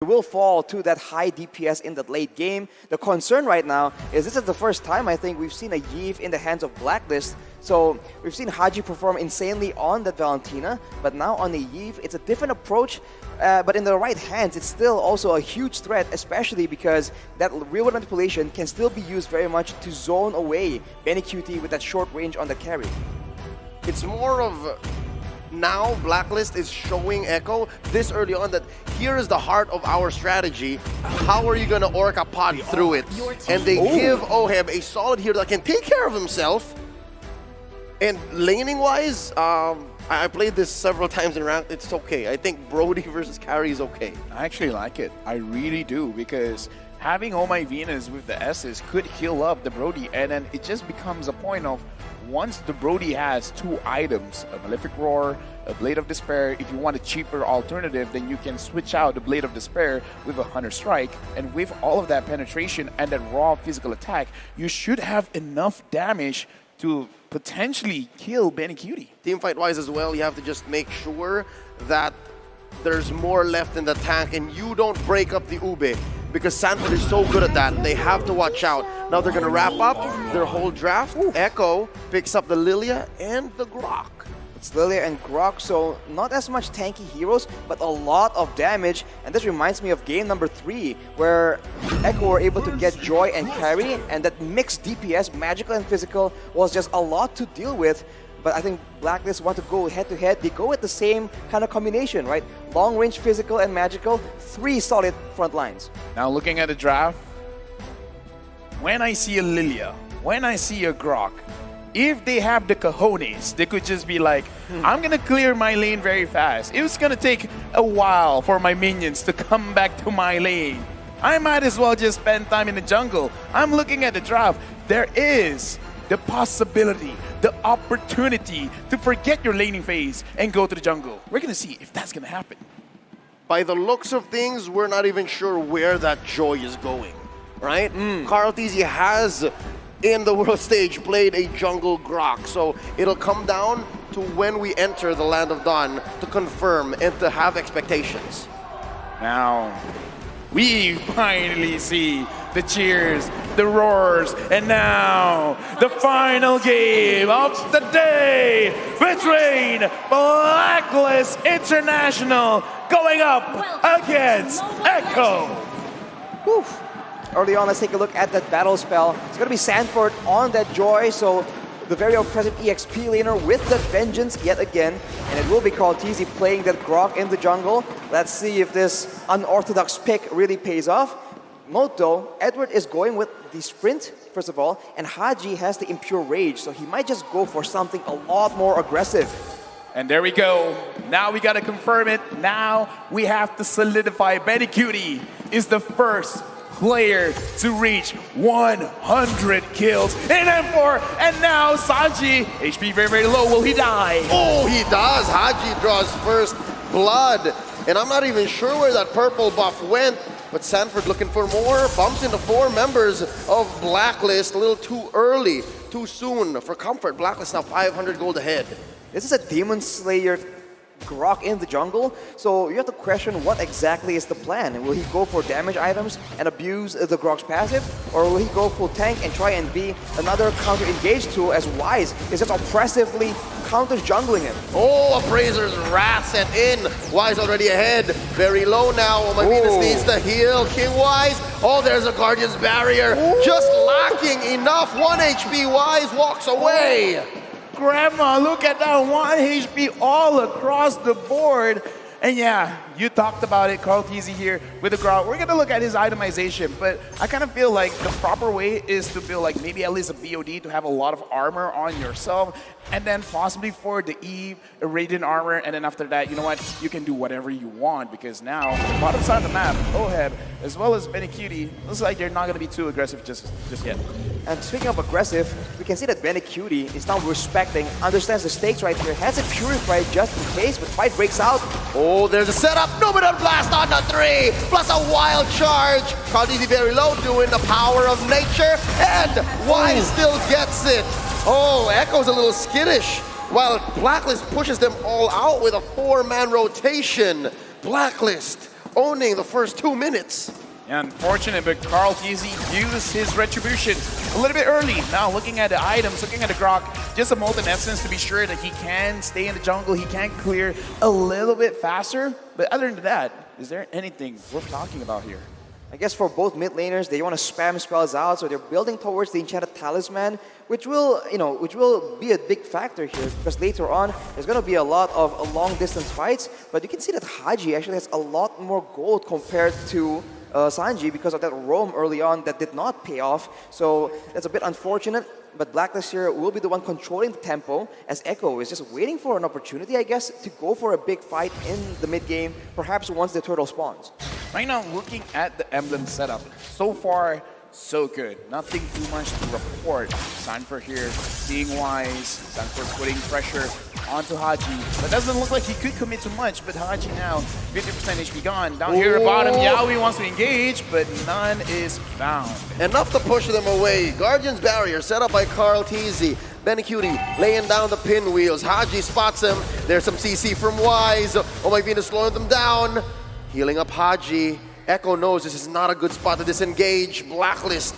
will fall to that high DPS in the late game. The concern right now is this is the first time I think we've seen a Yve in the hands of Blacklist. So we've seen Haji perform insanely on that Valentina, but now on the Yve, it's a different approach. But in the right hands, it's still also a huge threat, especially because that real-world manipulation can still be used very much to zone away BennyQt with that short range on the carry. It's more of now Blacklist is showing Echo this early on that here is the heart of our strategy. How are you going to Orca pod through it? And they give Oheb a solid hero that can take care of himself. And laning-wise, I played this several times in ranked. It's okay. I think Brody versus Carry is okay. I actually like it. I really do, because having Oh My Venus with the S's could heal up the Brody, and then it just becomes a point of once the Brody has two items, a Malefic Roar, a Blade of Despair. If you want a cheaper alternative, then you can switch out the Blade of Despair with a Hunter Strike, and with all of that penetration and that raw physical attack, you should have enough damage to potentially kill BennyQt. Teamfight-wise as well, you have to just make sure that there's more left in the tank and you don't break up the Ube, because Sanford is so good at that. They have to watch out. Now they're going to wrap up their whole draft. Echo picks up the Lilia and the Grok. It's Lilia and Grok, so not as much tanky heroes, but a lot of damage. And this reminds me of game number 3, where Echo were able to get Joy and Carry, and that mixed DPS, magical and physical, was just a lot to deal with. But I think Blacklist want to go head-to-head. They go with the same kind of combination, right? Long-range physical and magical, 3 solid front lines. Now looking at the draft, when I see a Lilia, when I see a Grok, if they have the cojones, they could just be like, I'm going to clear my lane very fast. It's going to take a while for my minions to come back to my lane. I might as well just spend time in the jungle. I'm looking at the draft. There is the possibility, the opportunity to forget your laning phase and go to the jungle. We're going to see if that's going to happen. By the looks of things, we're not even sure where that Joy is going, right? Carl Tizzy has, in the world stage, played a jungle Grok, so it'll come down to when we enter the Land of Dawn to confirm and to have expectations. Now, we finally see the cheers, the roars, and now the final game of the day between Blacklist International going up against Echo. Whew. Early on, let's take a look at that battle spell. It's going to be Sanford on that Joy, so the very oppressive EXP laner with that Vengeance yet again. And it will be Carl Tizzy playing that Grok in the jungle. Let's see if this unorthodox pick really pays off. Note though, Edward is going with the sprint, first of all, and Haji has the Impure Rage, so he might just go for something a lot more aggressive. And there we go. Now we got to confirm it. Now we have to solidify BennyQt is the first player to reach 100 kills in M4, and now Sanji, HP very, very low. Will he die? Oh, he does. Haji draws first blood, and I'm not even sure where that purple buff went, but Sanford looking for more. Bumps into 4 members of Blacklist. A little too early, too soon for comfort. Blacklist now 500 gold ahead. This is a Demon Slayer Grok in the jungle, so you have to question what exactly is the plan. Will he go for damage items and abuse the Grok's passive, or will he go full tank and try and be another counter-engage tool as Wise is just oppressively counter-jungling him? Oh, Appraiser's wrath set in. Wise already ahead, very low now. Oh, my Venus needs the heal. King Wise, oh, there's a Guardian's Barrier, just lacking enough. 1 HP. Wise walks away. Grandma, look at that 1 HP all across the board. And yeah, you talked about it, Carl Tizzy here with the Grok. We're going to look at his itemization, but I kind of feel like the proper way is to build like maybe at least a BOD to have a lot of armor on yourself, and then possibly for the Eve, a Radiant armor, and then after that, you know what, you can do whatever you want, because now, bottom side of the map, Oheb, as well as BennyQt, looks like they're not going to be too aggressive just yet. And speaking of aggressive, we can see that BennyQt is now respecting, understands the stakes right here, has it purified just in case, but fight breaks out. Oh, there's a setup. Numenor Blast on the 3, plus a wild charge. Carl Tizzy very low, doing the power of nature, and Wise still gets it. Oh, Echo's a little skittish, while Blacklist pushes them all out with a 4-man rotation. Blacklist owning the first 2 minutes. Yeah, unfortunate, but Carl TZ used his retribution a little bit early. Now looking at the items, looking at the Grok, just a Molten Essence to be sure that he can stay in the jungle, he can clear a little bit faster. But other than that, is there anything worth talking about here? I guess for both mid laners, they want to spam spells out, so they're building towards the Enchanted Talisman, which will, which will be a big factor here, because later on, there's going to be a lot of long-distance fights, but you can see that Haji actually has a lot more gold compared to Sanji because of that roam early on that did not pay off, so that's a bit unfortunate. But Blacklist here will be the one controlling the tempo, as Echo is just waiting for an opportunity, I guess, to go for a big fight in the mid game, perhaps once the turtle spawns. Right now, looking at the emblem setup, so far, so good. Nothing too much to report. Sanford here, being wise. Sanford putting pressure onto Haji. But doesn't look like he could commit too much, but Haji now, 50% HP gone. Down here at bottom, Yaoi wants to engage, but none is found. Enough to push them away. Guardian's barrier set up by Carl TZ. Benecutie laying down the pinwheels. Haji spots him. There's some CC from Wise. Oh my Venus slowing them down. Healing up Haji. Echo knows this is not a good spot to disengage. Blacklist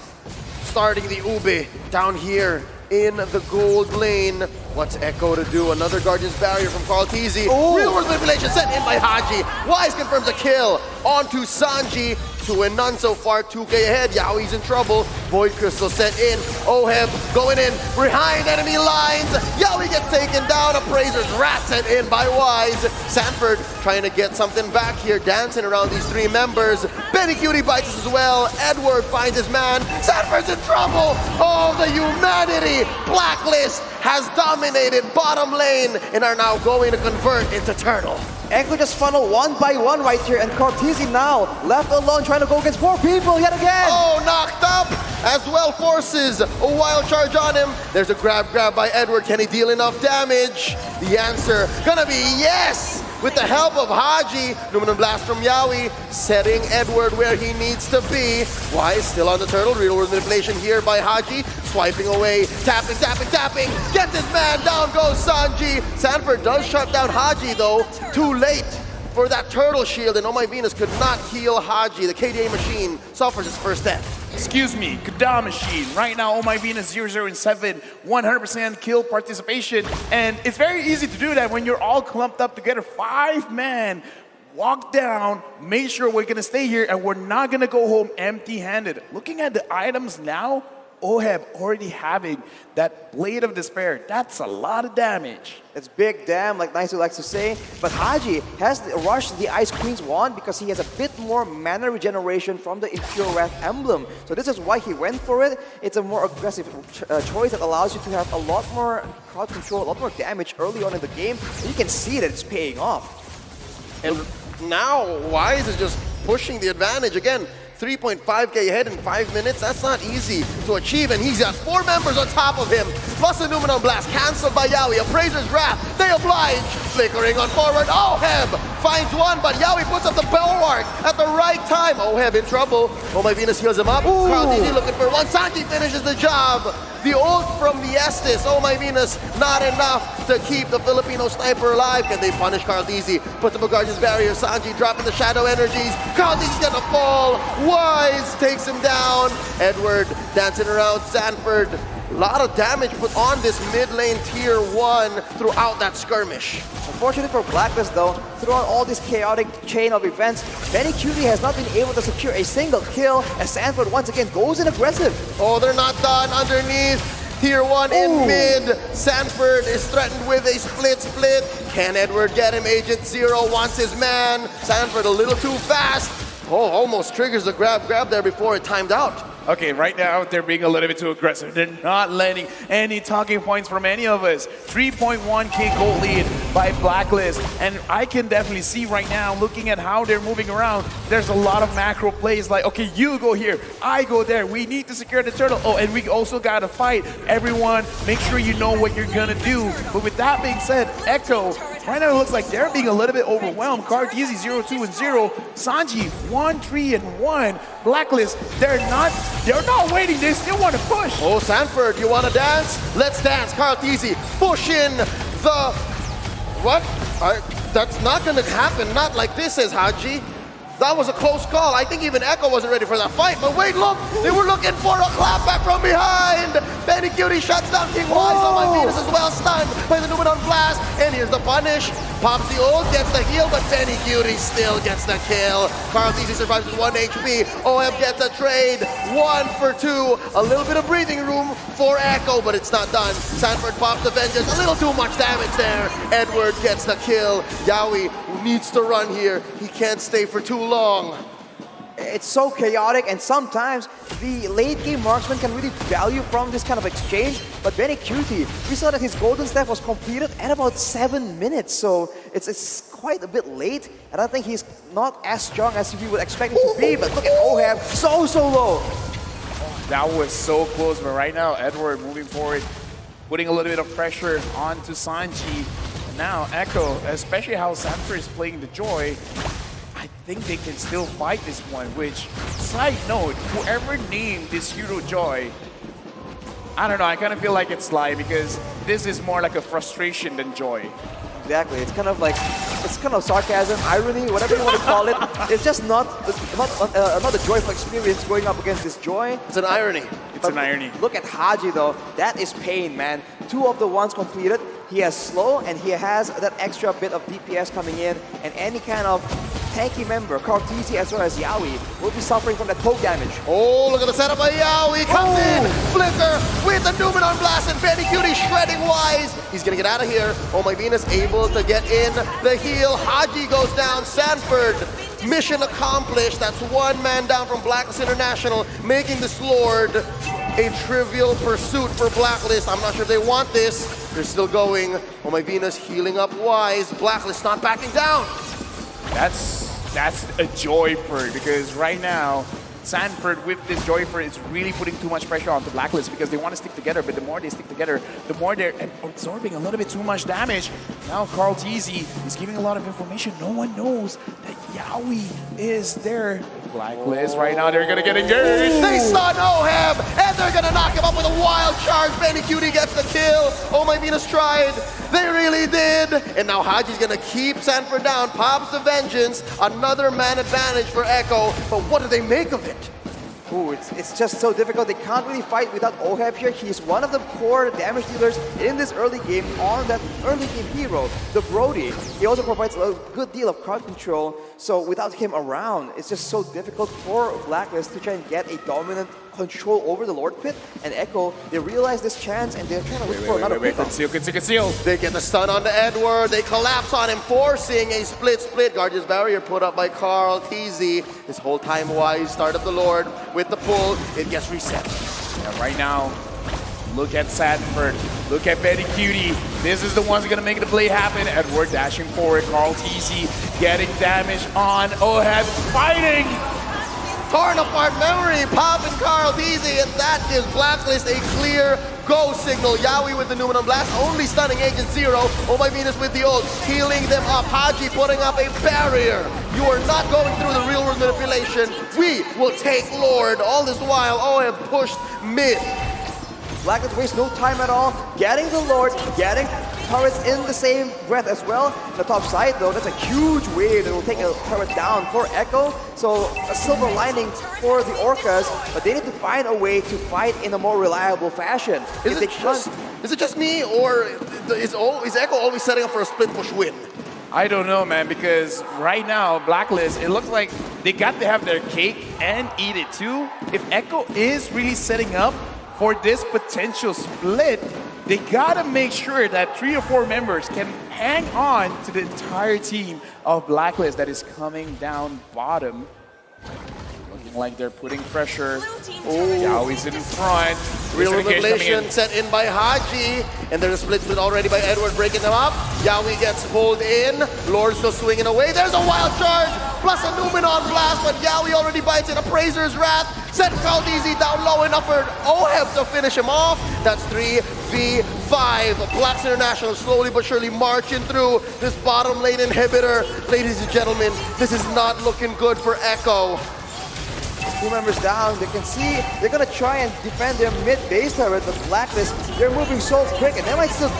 starting the Ube down here in the gold lane. What's Echo to do? Another Guardian's barrier from Carl TZ. Real world manipulation sent in by Haji. Wise confirms a kill onto Sanji. 2 and none so far, 2K ahead. Yaoi's in trouble. Void Crystal sent in. Oheb going in behind enemy lines. Yaoi gets taken down. Appraiser's Rat sent in by Wise. Sanford trying to get something back here, dancing around these 3 members. Benecutie bites us as well. Edward finds his man. Sanford's in trouble. Oh, the humanity. Blacklist has dominated bottom lane and are now going to convert into Turtle. Echo just funneled one by one right here, and Cortese now left alone trying to go against 4 people yet again. Oh, knocked up as well. Forces a wild charge on him. There's a grab by Edward. Can he deal enough damage? The answer gonna be yes. With the help of Haji, Numinum Blast from Yaoi, setting Edward where he needs to be. Wise still on the turtle. Real world manipulation here by Haji. Swiping away, tapping. Get this man down goes Sanji. Sanford does shut down Haji though. Too late for that turtle shield, and Oh My Venus could not heal Haji. The KDA machine suffers its first death. Excuse me, Kada Machine. Right now, Oh My Venus 0-0-7, 100% kill participation. And it's very easy to do that when you're all clumped up together. 5 man, walk down, make sure we're gonna stay here and we're not gonna go home empty-handed. Looking at the items now, Oheb already having that Blade of Despair. That's a lot of damage. It's big damn, like Nice likes to say. But Haji has rushed the Ice Queen's wand because he has a bit more mana regeneration from the Impure Wrath emblem. So this is why he went for it. It's a more aggressive choice that allows you to have a lot more crowd control, a lot more damage early on in the game. And you can see that it's paying off. And now Wise is just pushing the advantage again. 3.5k ahead in 5 minutes, that's not easy to achieve, and he's got 4 members on top of him, plus a Numinum Blast, cancelled by Yaoi, Appraiser's Wrath, they oblige, flickering on forward, Oheb finds one, but Yaoi puts up the bulwark at the right time, Oheb in trouble, Oh My Venus heals him up, Carl TZ looking for one, Sanji finishes the job, the ult from the Estes, Oh My Venus, not enough to keep the Filipino sniper alive, can they punish Carl TZ, put the Guardian's barrier, Sanji dropping the shadow energies, Carl TZ's gonna fall, Wise takes him down. Edward dancing around Sanford. A lot of damage put on this mid lane tier 1 throughout that skirmish. Unfortunately for Blacklist though, throughout all this chaotic chain of events, Benecutie has not been able to secure a single kill as Sanford once again goes in aggressive. Oh, they're not done underneath. Tier 1 in mid. Sanford is threatened with a split. Can Edward get him? Agent Zero wants his man. Sanford a little too fast. Oh, almost triggers the grab there before it timed out. Okay, right now they're being a little bit too aggressive. They're not letting any talking points from any of us. 3.1k gold lead by Blacklist. And I can definitely see right now, looking at how they're moving around, there's a lot of macro plays like, okay, you go here, I go there. We need to secure the turtle. Oh, and we also got to fight. Everyone, make sure you know what you're going to do. But with that being said, Echo, right now it looks like they're being a little bit overwhelmed. Cartesi 0-2-0. Sanji 1-3-1. Blacklist, they're not waiting, they still want to push. Oh, Sanford, you want to dance? Let's dance. Carl TZ push in the... What? That's not going to happen. Not like this, says Haji. That was a close call. I think even Echo wasn't ready for that fight. But wait, look! They were looking for a clapback from behind! Benny Cutie shuts down King Wise on my Venus as well, stunned by the Numenon Blast. And here's the punish. Pops the ult, gets the heal, but Benny Cutie still gets the kill. Carl Easy survives with 1 HP. OM gets a trade. 1 for 2. A little bit of breathing room for Echo, but it's not done. Sanford pops the Vengeance. A little too much damage there. Edward gets the kill. Yawi needs to run here. He can't stay for too long. It's so chaotic, and sometimes the late game marksman can really value from this kind of exchange. But Benny Cutie, we saw that his golden staff was completed at about 7 minutes, so it's quite a bit late, and I think he's not as strong as we would expect him to be. But look at Ohab, so low. That was so close, but right now Edward moving forward, putting a little bit of pressure onto Sanji. And now Echo, especially how Sanford is playing the Joy, I think they can still fight this one, which, side note, whoever named this hero Joy, I don't know, I kind of feel like it's Sly, because this is more like a frustration than joy. Exactly, it's kind of like, it's kind of sarcasm, irony, whatever you want to call it. It's just not a joyful experience going up against this Joy. It's an irony. It's an irony. Look at Haji though, that is pain, man. 2 of the ones completed. He has slow and he has that extra bit of DPS coming in, and any kind of tanky member, Cartesi as well as Yawi, will be suffering from that poke damage. Oh, look at the setup by Yawi. Comes in, Flicker with the Numenon Blast, and Benny Cutie shredding Wise. He's gonna get out of here. Oh my Venus able to get in the heal. Haji goes down. Sanford, mission accomplished. That's 1 man down from Blacklist International, making this Lord a trivial pursuit for Blacklist. I'm not sure if they want this. They're still going. Oh my Venus healing up Wise. Blacklist not backing down. That's a Joyford, because right now Sanford with this Joyford is really putting too much pressure onto Blacklist, because they want to stick together, but the more they stick together, the more they're absorbing a little bit too much damage. Now Carl Teasy is giving a lot of information. No one knows that Yawi is there. Blacklist right now, they're gonna get engaged. They stun Ohab, and they're gonna knock him up with a wild charge. Benny Cutie gets the kill. Oh my Venus tried. They really did. And now Haji's gonna keep Sanford down. Pops the Vengeance. Another man advantage for Echo. But what do they make of it? Ooh, it's just so difficult. They can't really fight without Ohab here. He's one of the core damage dealers in this early game on that early game hero, the Brody. He also provides a good deal of crowd control. So without him around, it's just so difficult for Blacklist to try and get a dominant control over the Lord Pit. And Echo, they realize this chance and they're trying to look for another pick. Conceal. They get the stun onto Edward. They collapse on him, forcing a split. Guardian's Barrier put up by Carl Teasy. This whole time Wise started the Lord with the pull. It gets reset. Yeah, right now, look at Sanford. Look at Betty Cutie. This is the one's gonna make the play happen. Edward dashing forward. Carl Teasy getting damage on Ohab, fighting. Torn apart memory, popping Carl Teasy, and that gives Blacklist a clear go signal. Yawi with the Numenon Blast, only stunning Agent Zero. Oh my Venus with the ult, healing them up. Haji putting up a barrier. You are not going through the real world manipulation. We will take Lord. All this while, OM pushed mid. Blacklist wastes no time at all, getting the Lord, getting turrets in the same breath as well. The top side though, that's a huge wave that will take a turret down for Echo. So a silver lining for the Orcas, but they need to find a way to fight in a more reliable fashion. Is it just me, or is Echo always setting up for a split push win? I don't know, man, because right now, Blacklist, it looks like they got to have their cake and eat it too. If Echo is really setting up for this potential split, they gotta make sure that 3 or 4 members can hang on to the entire team of Blacklist that is coming down bottom. Looking like they're putting pressure. Oh, Yawi's in front. Real revelation set in by Haji, and there's a split already by Edward breaking them up. Yawi gets pulled in. Lord still swinging away. There's a wild charge, plus a Numenon Blast, but Yawi already bites it. Appraiser's Wrath. Set Caldeezy down low enough for Oheb to finish him off. That's 3v5. Blacks International slowly but surely marching through this bottom lane inhibitor. Ladies and gentlemen, this is not looking good for Echo. 2 members down, they can see they're gonna try and defend their mid base turret, but Blacklist, they're moving so quick and they might still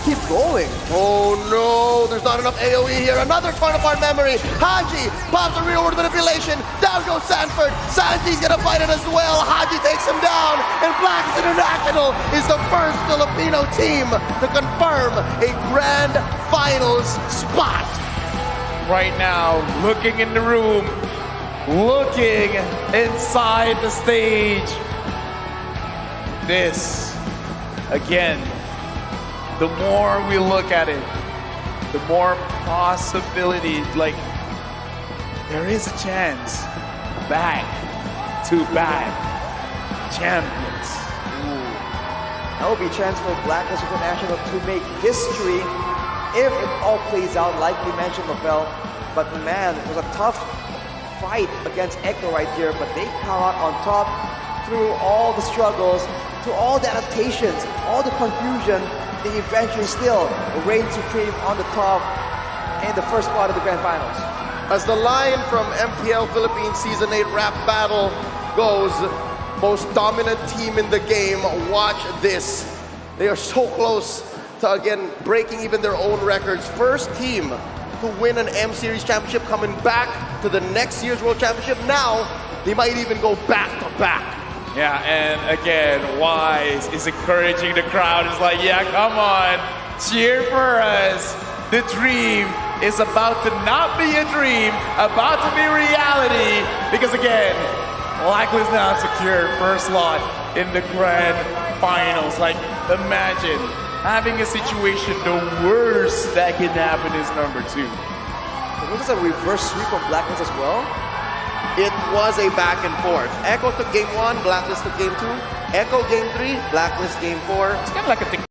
keep keep going. Oh no, there's not enough AoE here. Another torn apart memory. Haji pops a real world manipulation. Down goes Sanford. Sanji's gonna fight it as well. Haji takes him down. And Blacklist International is the first Filipino team to confirm a grand finals spot. Right now, looking in the room, looking inside the stage. This, again, the more we look at it, the more possibility, like, there is a chance back to back champions. That will be a chance for Blacklist International to make history if it all plays out like you mentioned, Lavelle. But man, it was a tough fight against Echo right here, but they come out on top through all the struggles, through all the adaptations, all the confusion. They eventually still reign supreme on the top in the first part of the grand finals. As the line from MPL Philippines Season 8 rap battle goes, most dominant team in the game, watch this. They are so close to, again, breaking even their own records. First team to win an M Series championship coming back to the next year's World Championship. Now, they might even go back to back. Yeah, and again, Wise is encouraging the crowd. It's like, yeah, come on, cheer for us. The dream is about to not be a dream, about to be reality. Because again, Blacklist now secured first slot in the grand finals. Like, imagine having a situation, the worst that can happen is number 2. Was this a reverse sweep from Blacklist as well? It was a back and forth. Echo took game 1, Blacklist took game 2. Echo game 3, Blacklist game 4. It's kind of like a